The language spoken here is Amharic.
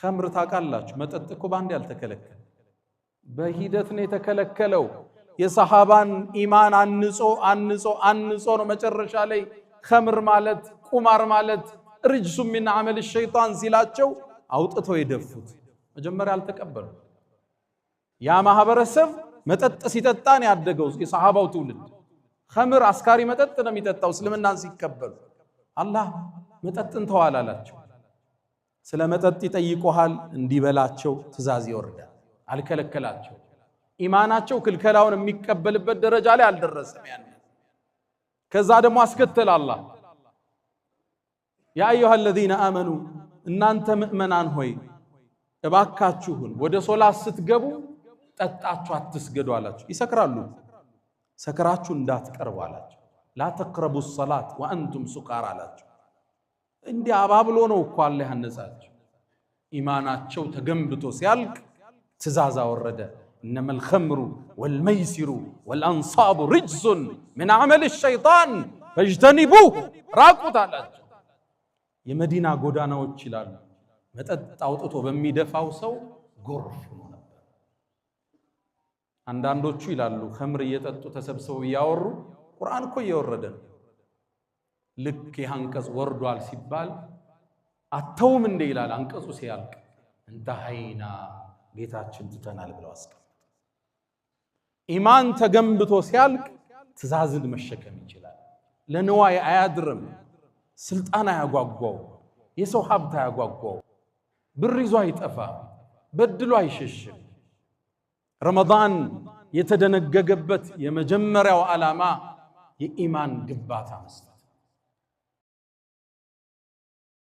ኸምር ታውቃላችሁ መጠጥ እኮ ባንዴ ያልተከለከለ በሂደት ነው የተከለከለው የሰሃባን ኢማን አንጾ ነው መጨረሻ ላይ ኸምር ማለት ቁማር ማለት ርጅሱ ሚን አመል ሸይጣን ሲላቸው አውጥተው የደፉት መጀመሪያ አልተቀበሉ ያ ማህበረሰብ መጠጥ ሲጠጣን ያደገው የሰሃባው ትውልድ ኸምር አስካሪ መጠጥ ነው የሚጠጣው እስልምናን ሲቀበሉ አላህ መጠጥን ተዋላላቸው ስለ መጠጥ ይጠይቁሃል እንዲበላቸው ትእዛዝ ይወርዳል አልከለከላቸው ኢማናቸው ክልከላውን የሚቀበልበት ደረጃ ላይ አልደረሰም ያን ከዛ ደግሞ አስከተለ አላህ ያ አዩሃ الذين آمنوا እናንተ ሙእመናን ሆይ እባካችሁን ወደ ሶላት ስትገቡ ጠጣችሁ አትስገዱ አላችሁ ይሰክራሉ ሰክራችሁ እንዳትቀርቡ አላችሁ ላ ተቅረቡ الصلاة وانتم سكارى አላችሁ እንዴ አባብሎ ነው እኮ አላህ ያነጻቸው ኢማናቸው ተገንብቶ ሲያልቅ ትእዛዝ አወረደ انما الخمر والميسر والانصاب رجس من عمل الشيطان فاجتنبوه راقوت አላችሁ የመዲና ጎዳናዎች ይላሉ መጠጥ አውጥቶ በሚደፋው ሰው ጎርፍ ነው ነበር አንዳንዶቹ ይላሉ ኸምር እየጠጡ ተሰብስበው ያወሩ ቁርአን እኮ እየወረደ ነው ልክ ያንቀጽ ወርዷል ሲባል አተውም እንደ ይላል አንቀጹ ሲያልቅ እንተሃይና ጌታችን ትተናል ብለው አስቀምጡ ኢማን ተገንብቶ ሲያልቅ ትእዛዝን መሸከም ይችላል ለነዋይ አያድርም ስልጣን አያጓጓው የሰው ሀብት አያጓጓው ብር ይዞ አይጠፋ በድሎ አይሸሽም ረመዳን የተደነገገበት የመጀመሪያው ዓላማ የኢማን ግንባታ መስጠት